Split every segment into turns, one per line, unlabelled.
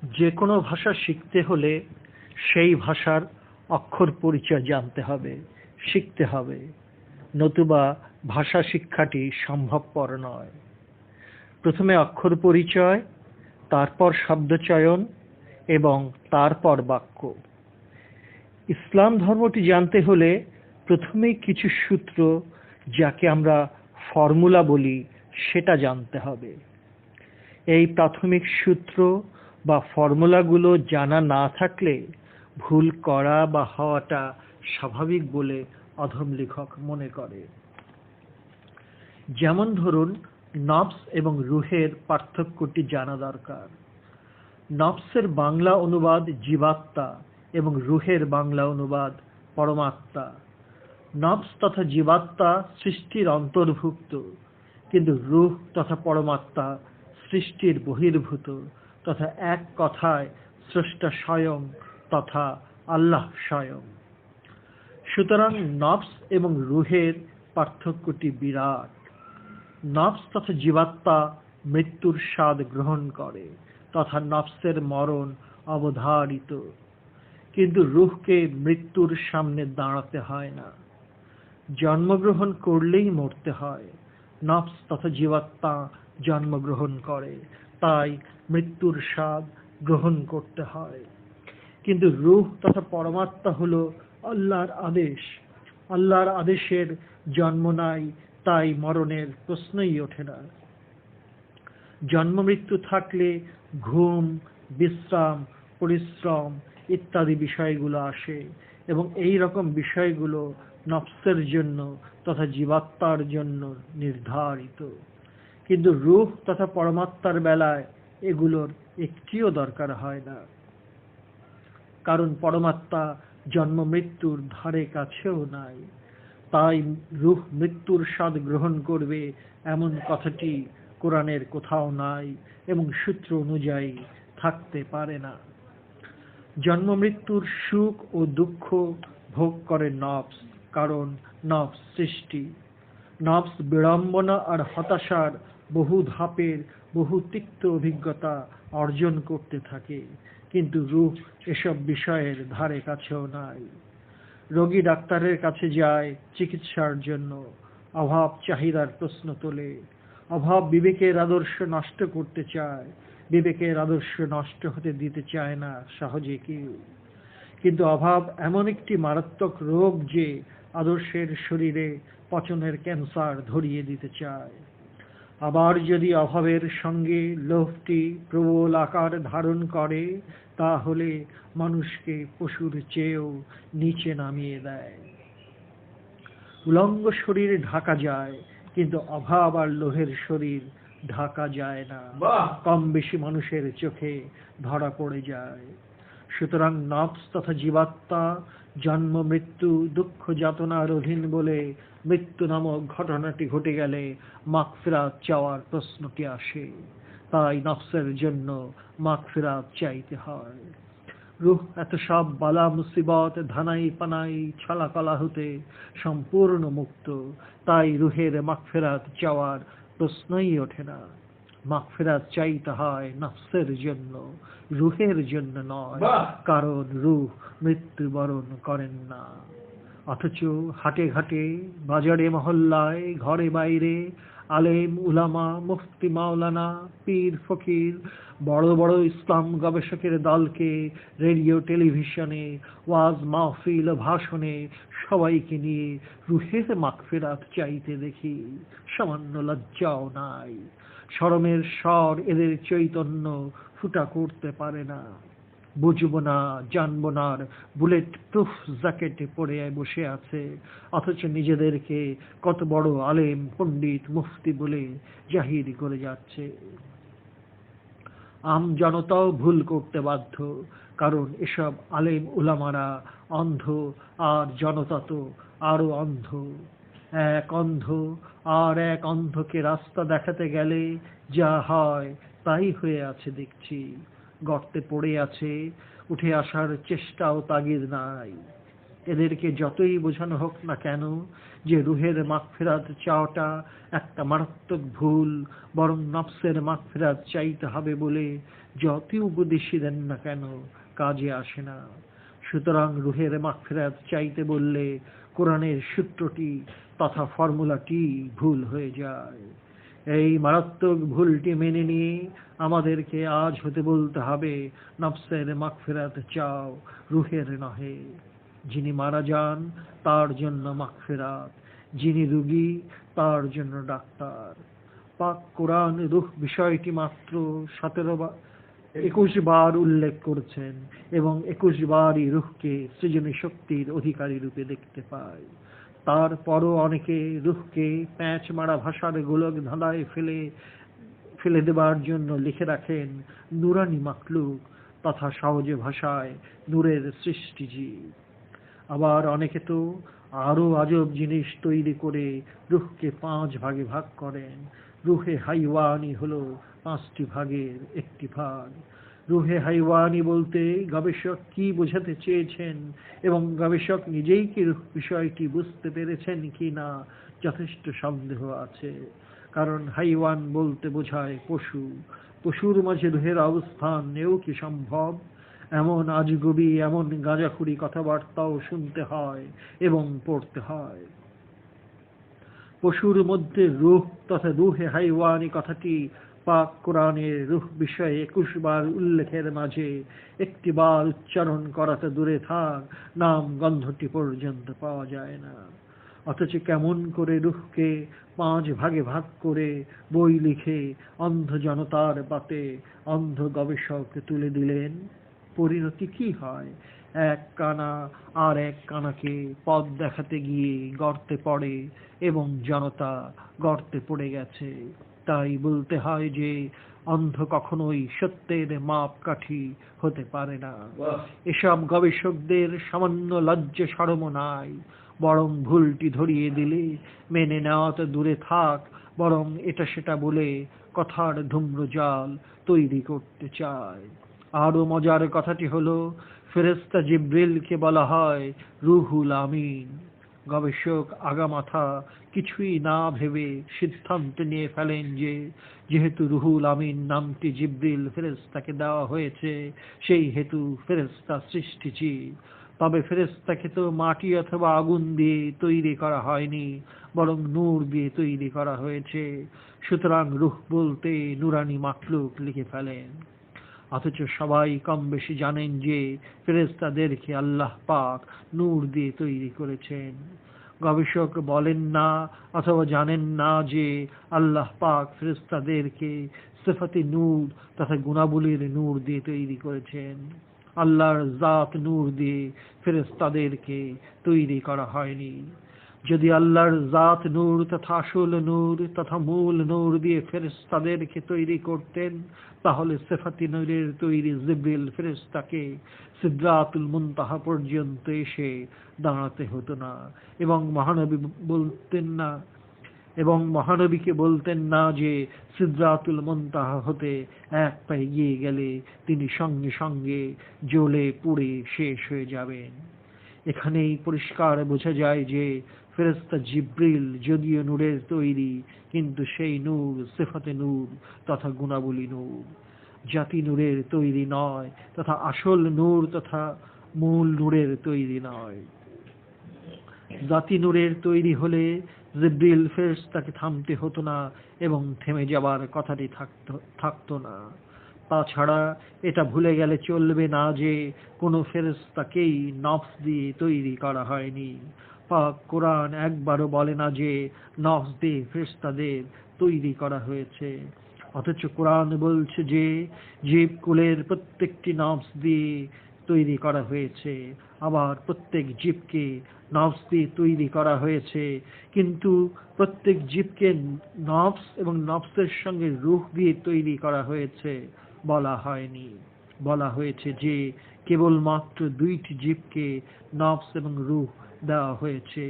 যে কোনো ভাষা শিখতে হলে সেই ভাষার অক্ষর পরিচয় জানতে হবে, শিখতে হবে, নতুবা ভাষা শিক্ষাটি সম্ভবপর নয়। প্রথমে অক্ষর পরিচয়, তারপর শব্দচয়ন এবং তারপর বাক্য। ইসলাম ধর্মটি জানতে হলে প্রথমেই কিছু সূত্র, যাকে আমরা ফর্মুলা বলি, সেটা জানতে হবে। এই প্রাথমিক সূত্র বা ফর্মুলাগুলো জানা না থাকলে ভুল করা বা হওয়াটা স্বাভাবিক বলে অধম লেখক মনে করে। যেমন ধরুন, নফস এবং রুহের পার্থক্যটি জানা দরকার। নফসের বাংলা অনুবাদ জীবাত্মা এবং রুহের বাংলা অনুবাদ পরমাত্মা। নফস তথা জীবাত্মা সৃষ্টির অন্তর্ভুক্ত, কিন্তু রুহ তথা পরমাত্মা সৃষ্টির বহির্ভূত, তথা এক কথায় স্রষ্টা স্বয়ং তথা আল্লাহ স্বয়ং। সুতরাং নফস এবং রুহের পার্থক্যটি বিরাট। নফস তথা জীবাত্মা মৃত্যুর স্বাদ গ্রহণ করে, তথা নফসের মরণ অবধারিত, কিন্তু রুহকে মৃত্যুর সামনে দাঁড়াতে হয় না। জন্মগ্রহণ করলেই মরতে হয়। নফস তথা জীবাত্মা জন্মগ্রহণ করে, তাই মৃত্যুর স্বাদ গ্রহণ করতে হয়। কিন্তু রূহ তথা পরমাত্মা হলো আল্লাহর আদেশ। আল্লাহর আদেশের জন্ম নাই, তাই মরণের প্রশ্নই ওঠে না। জন্ম মৃত্যু থাকলে ঘুম, বিশ্রাম, পরিশ্রম ইত্যাদি বিষয়গুলো আসে, এবং এই রকম বিষয়গুলো নফসের জন্য তথা জীবাত্মার জন্য নির্ধারিত। কিন্তু রূহ তথা পরমাত্মার বেলায় এগুলোর একটিও দরকার হয় না, কারণ পরমাত্মা জন্ম মৃত্যুর ধারে কাছেও নাই। তাই রূহ মৃত্যুর স্বাদ গ্রহণ করবে এমন কথাটি কোরআনের কোথাও নাই এবং সূত্র অনুযায়ী থাকতে পারে না। জন্ম মৃত্যুর সুখ ও দুঃখ ভোগ করে নফস, কারণ নফস সৃষ্টি। নফস বিড়ম্বনা আর হতাশার বহু ধাপের বহু তিক্ত অভিজ্ঞতা অর্জন করতে থাকে, কিন্তু রূহ এসব বিষয়ের ধারে কাছেও নাই। রোগী ডাক্তারের কাছে যায় চিকিৎসার জন্য, অভাব চাহিদার প্রশ্ন তোলে। অভাব বিবেকের আদর্শ নষ্ট করতে চায়, বিবেকের আদর্শ নষ্ট হতে দিতে চায় না সহজে কেউ। কিন্তু অভাব এমন একটি মারাত্মক রোগ যে আদর্শের শরীরে পচনের ক্যান্সার ধরিয়ে দিতে চায়। আবার যদি অভাবের সঙ্গে লোভটি প্রবল আকার ধারণ করে, তাহলে মানুষকে পশুর চেয়েও নিচে নামিয়ে দেয়। উলঙ্গ শরীর ঢাকা যায়, কিন্তু অভাব আর লোভের শরীর ঢাকা যায় না, কম বেশি মানুষের চোখে ধরা পড়ে যায়। সুতরাং নফস তথা জীবাত্মা জন্ম মৃত্যু দুঃখ যাতনার অধীন বলে মৃত্যু নামক ঘটনাটি ঘটে গেলে মাগফিরাত চাওয়ার প্রশ্নটি আসে। তাই নফসের জন্য মাগফিরাত চাইতে হয়। রূহ এত সব বালা মুসিবত ধানাই পানাই ছলাকলা হতে সম্পূর্ণ মুক্ত, তাই রুহের মাগফিরাত চাওয়ার প্রশ্নই ওঠে না। মাগফিরাত চাইতে হয় নফসের জন্য, রুহের জন্য নয়, কারণ রূহ মৃত্যুবরণ করেন না। অথচ হাটে ঘাটে, বাজারে মহল্লায়, ঘরে বাইরে আলেম উলামা, মুফতি মাওলানা, পীর ফকির, বড় বড় ইসলাম গবেষকের দলকে রেডিও টেলিভিশনে ওয়াজ মাহফিল ভাষণে সবাইকে নিয়ে রুহের মাগফিরাত চাইতে দেখি। সামান্য লজ্জাও নাই, শরমের স্বর এদের চৈতন্য ফুটা করতে পারে না। বুঝবো না, জানবো না, বুলেট প্রুফ জ্যাকেটে পরে বসে আছে, অথচ নিজেদেরকে কত বড় আলেম পণ্ডিত মুফতি বলে জাহির করে যাচ্ছে। আম জনতাও ভুল করতে বাধ্য, কারণ এসব আলেম উলামারা অন্ধ, আর জনতা তো আরো অন্ধ। এক অন্ধ আর এক অন্ধকে রাস্তা দেখাতে গেলে যা হয় তাই হয়ে আছে দেখছি। গর্তে পড়ে আছে, উঠে আসার চেষ্টাও তাগিদ নাই। এদেরকে যতই বোঝানো হোক না কেন যে রুহের মাগফিরাত চাওয়াটা একটা মারাত্মক ভুল, বরং নফসের মাগফিরাত চাইতে হবে বলে যতই উপদেশই দেন না কেন কাজে আসে না। সুতরাং রুহের মাগফিরাত চাইতে বললে কোরআনের সূত্রটি তথা ফর্মুলাটি ভুল হয়ে যায়। এই মারাত্মক ভুলটি মেনে নিয়ে আমাদেরকে আজ হতে বলতে হবে, নফসের মাগফিরাত চাও, রুহের নহে। যিনি মারা যান তার জন্য মাগফিরাত, যিনি রোগী তার জন্য ডাক্তার। পাক কোরআন রূহ বিষয়টি মাত্র 21 বার উল্লেখ করেছেন এবং 21 বারই রূহকে সৃজনী শক্তির অধিকারী রূপে দেখতে পায়। তারপরও অনেকে রূহকে প্যাঁচ মারা ভাষার গোলক ধাঁধায় ফেলে দেবার জন্য লিখে রাখেন নুরানি মাখলুক, তথা সহজে ভাষায় নূরের সৃষ্টিজীব। আবার অনেকে তো আরো আজব জিনিস তৈরি করে রূহকে 5 ভাগে ভাগ করেন। রুহে হাইওয়ানি হলো 5টি ভাগের একটি ভাগ। রুহে হাইওয়ানি বলতে গবেষক কি বোঝাতে চেয়েছেন এবং গবেষক নিজেই কি রূহ বিষয়টি বুঝতে পেরেছেন কি না যথেষ্ট সন্দেহ আছে। কারণ হাইওয়ান বলতে বোঝায় পশু, পশুর মাঝে রুহের অবস্থান এও কি সম্ভব? এমন আজগুবি, এমন গাঁজাখুরি কথাবার্তাও শুনতে হয় এবং পড়তে হয়। পশুর মধ্যে রূহ তথা রুহে হাইওয়ানি কথাটি পাক কোরআনের রূহ বিষয়ে 21 বার উল্লেখের মাঝে একটি বার উচ্চারণ করাতে দূরে থাক, নাম গন্ধটি পর্যন্ত পাওয়া যায় না। অথচ কেমন করে রূহকে 5 ভাগে ভাগ করে বই লিখে অন্ধ জনতার পাতে অন্ধ গবেষক তুলে দিলেন। পরিণতি কি হয়? এক কানা আর এক কানাকে পথ দেখাতে গিয়ে গর্তে পড়ে এবং জনতা গর্তে পড়ে গেছে। তাই বলতে হয় যে অন্ধ কখনোই সত্যের মাপকাঠি হতে পারে না। এসব গবেষকদের সামান্য লজ্জা শরম নাই, বরং ভুলটি ধরিয়ে দিলে মেনে নেওয়া তো দূরে থাক, বরং এটা সেটা বলে কথার ধূম্রজাল তৈরি করতে চায়। আরো মজার কথাটি হলো, ফেরেশতা জিবরিলকে বলা হয় রুহুল আমিন। গবেষক আগামাথা কিছুই না ভেবে সিদ্ধান্ত নিয়ে ফেলেন যে যেহেতু রুহুল আমিন নামটি জিবরিল ফেরেশতাকে দেওয়া হয়েছে, সেই হেতু ফেরেশতা সৃষ্টিজীব। তবে ফেরেশতাকে তো মাটি অথবা আগুন দিয়ে তৈরি করা হয়নি, বরং নূর দিয়ে তৈরি করা হয়েছে। সুতরাং রূহ বলতে নুরানি মাখলুক লিখে ফেলেন। অথচ সবাই কম বেশি জানেন যে ফেরেশতাদেরকে আল্লাহ পাক নূর দিয়ে তৈরি করেছেন। গবেষক বলেন না অথবা জানেন না যে আল্লাহ পাক ফেরেশতাদেরকে সিফাতে নূর তথা গুণাবলীর নূর দিয়ে তৈরি করেছেন। আল্লাহর জাত নূর দিয়ে ফেরেশতাদেরকে তৈরি করা হয়নি। যদি আল্লাহর জাত নূর তথা আসল নূর তথা মূল নূর দিয়ে ফেরেশতাদেরকে তৈরি করতেন, তাহলে সিফাতি নূরের তৈরি জিবরিল ফেরেশতাকে সিদরাতুল মুনতাহা পর্যন্ত এসে দাঁড়াতে হতো না এবং মহানবীকে বলতেন না যে সিদরাতুল মুনতাহা হতে এক পা এগিয়ে গেলে তিনি সঙ্গে সঙ্গে জ্বলে পুড়ে শেষ হয়ে যাবেন। এখানেই পরিষ্কার বোঝা যায় যে ফেরেশতা জিবরিল যদিও নূরের তৈরি, কিন্তু সেই নূর সিফাতে নূর তথা গুণাবলী নূর, জাতি নূরের তৈরি নয় তথা আসল নূর তথা মূল নূরের তৈরি নয়। জাতি নূরের তৈরি হলে জিবরিল ফেরেশতাকে থামতে হতো না এবং থেমে যাবার কথাটি থাকতো না। তাছাড়া এটা ভুলে গেলে চলবে না যে কোনো ফেরেশতাকেই নফস দিয়ে তৈরি করা হয়নি। পাক কোরআন একবারও বলে না যে নফস দিয়ে ফেরেশতাদের তৈরি করা হয়েছে। অথচ কোরআন বলছে যে জীবকুলের প্রত্যেকটি নফস দিয়ে তৈরি করা হয়েছে, আবার প্রত্যেক জীবকে নফস দিয়ে তৈরি করা হয়েছে। কিন্তু প্রত্যেক জীবকে নফস এবং নফসের সঙ্গে রূহ দিয়ে তৈরি করা হয়েছে বলা হয়নি। বলা হয়েছে যে কেবলমাত্র 2টি জীবকে নফস এবং রূহ দেওয়া হয়েছে।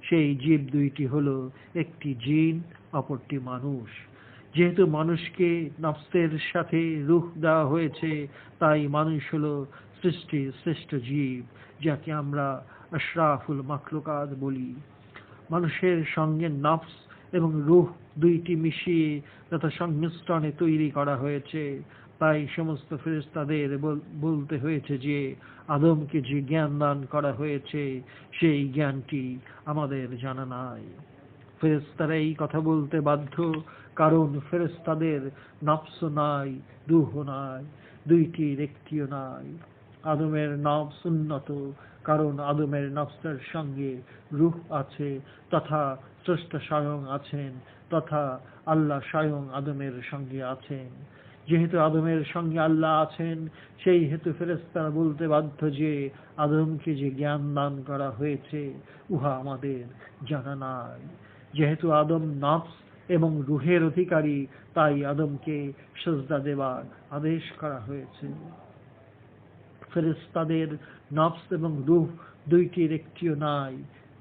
সেই জীব 2টি হলো, একটি জিন, অপরটি মানুষ। যেহেতু মানুষকে নফসের সাথে রূহ দেওয়া হয়েছে, তাই মানুষ হলো সৃষ্টির শ্রেষ্ঠ জীব, যাকে আমরা আশরাফুল মাখলুকাত বলি। মানুষের সঙ্গে নফস এবং রূহ দুইটি মিশিয়ে তথা সংমিশ্রণে তৈরি করা হয়েছে, তাই সমস্ত ফেরেশতাদের বলতে হয়েছে যে আদমকে যে জ্ঞান দান করা হয়েছে সেই জ্ঞানটি আমাদের জানা নাই। ফেরেশতারা এই কথা বলতে বাধ্য, কারণ ফেরেশতাদের নফস নাই, রূহ নাই, দুইটির একটিও নাই। আদমের নফস উন্নত, কারণ আদমের নফসের সঙ্গে রূহ আছে, তথা স্রষ্টা স্বয়ং আছেন, তথা আল্লাহ স্বয়ং আদমের সঙ্গে আছেন। যেহেতু আদমের সঙ্গে আল্লাহ আছেন, সেই হেতু ফেরেশতারা বলতে বাধ্য যে আদমকে যে জ্ঞান দান করা হয়েছে উহা আমাদের জানা নাই। যেহেতু আদম নফস এবং রূহের অধিকারী, তাই আদমকে সিজদা দেবার আদেশ করা হয়েছে। ফেরেশতাদের নফস এবং রূহ দুইটির একটিও নাই,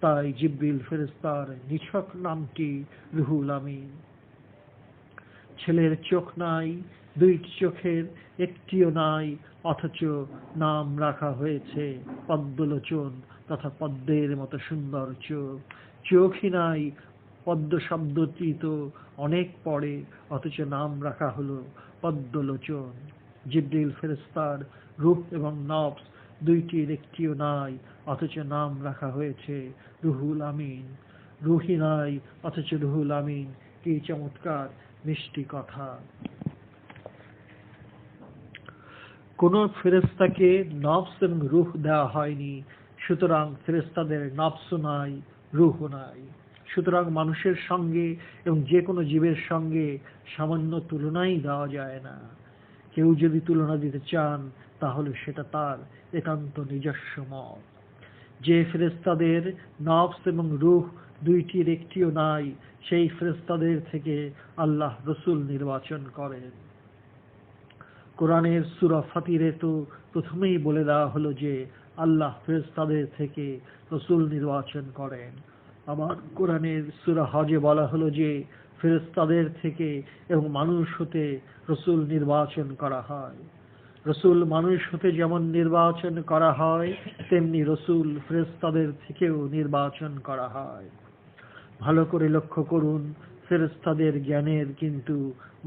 তাই জিবরিল ফেরেশতার নিছক নামটি রুহুল আমিন। ছেলের চোখ নাই, দুইটি চোখের একটিও নাই, অথচ নাম রাখা হয়েছে পদ্মলোচন, তথা পদ্মের মতো সুন্দর চোখ। চোখই নাই, পদ্ম শব্দটি তো অনেক পরে, অথচ নাম রাখা হলো পদ্মলোচন। জিবরিল ফেরেশতার রূহ এবং নফস দুইটির একটিও নাই, অথচ নাম রাখা হয়েছে রুহুল আমিন। রুহি নাই, অথচ রুহুল আমিন, কি চমৎকার মিষ্টি কথা। কোন ফেরেশতাকে নফস এবং রূহ দেওয়া হয়নি, সুতরাং ফেরেশতাদের নফস নাই, রূহ নাই। সুতরাং মানুষের সঙ্গে এবং যে কোনো জীবের সঙ্গে সামান্য তুলনাই দেওয়া যায় না। কেউ যদি তুলনা দিতে চান তাহলে সেটা তার একান্ত নিজস্ব মত। যে ফেরেশতাদের নফস এবং রূহ দুইটির একটিও নাই, সেই ফেরেশতাদের থেকে আল্লাহ রসুল নির্বাচন করেন। কোরআনের সূরা ফাতিরে তো প্রথমেই বলে দেওয়া হলো যে আল্লাহ ফেরেশতাদের থেকে রসুল নির্বাচন করেন। আবার কোরআনের সূরা হজে বলা হলো যে ফেরেশতাদের থেকে এবং মানুষ হতে রসুল নির্বাচন করা হয়। রসুল মানুষ হতে যেমন নির্বাচন করা হয়, তেমনি রসুল ফেরেশতাদের থেকেও নির্বাচন করা হয়। ভালো করে লক্ষ্য করুন, ফেরেশতাদের জ্ঞানের কিন্তু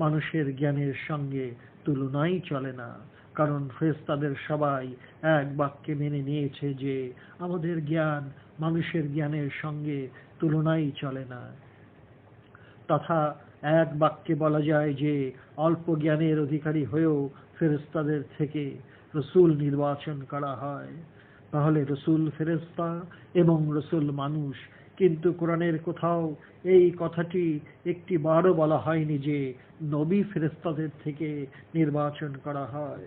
মানুষের জ্ঞানের সঙ্গে তুলনাই চলে না, কারণ ফেরেশতাদের সবাই এক বাক্যে মেনে নিয়েছে যে আমাদের জ্ঞান মানুষের জ্ঞানের সঙ্গে তুলনাই চলে না। তথা এক বাক্যে বলা যায় যে অল্প জ্ঞানের অধিকারী হয়েও ফেরেশতাদের থেকে রসুল নির্বাচন করা হয়। তাহলে রসুল ফেরেশতা এবং রসুল মানুষ, কিন্তু কোরআনের কোথাও এই কথাটি একটি বারও বলা হয়নি যে নবী ফেরেশতাদের থেকে নির্বাচন করা হয়।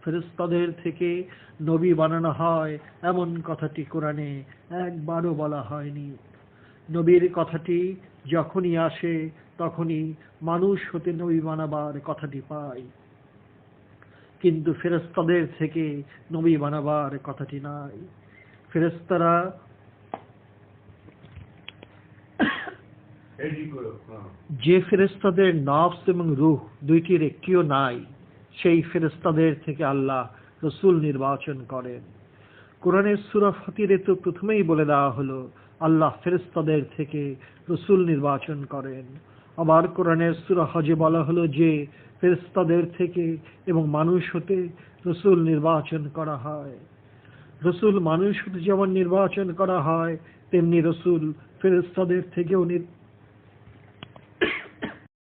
ফেরেশতাদের থেকে নবী বানানো হয় এমন কথাটি কোরআনে একবারও বলা হয়নি। নবীর কথাটি যখনই আসে তখনই মানুষ হতে নবী বানাবার কথাটি পাই, কিন্তু ফেরেশতাদের থেকে নবী বানাবার কথাটি নাই। ফেরেশতারা যে ফেরেশতাদের নফস এবং রূহ দুইটির একটিও নাই, সেই ফেরেশতাদের থেকে আল্লাহ রসুল নির্বাচন করেন। কোরআনের সূরা ফাতিরে তো প্রথমেই বলে দেওয়া হলো আল্লাহ ফেরেশতাদের থেকে রসুল নির্বাচন করেন। আবার কোরআনের সূরা হজে বলা হলো যে ফেরেশতাদের থেকে এবং মানুষ হতে রসুল নির্বাচন করা হয়। রসুল মানুষ হতে যেমন নির্বাচন করা হয়, তেমনি রসুল ফেরেশতাদের থেকেও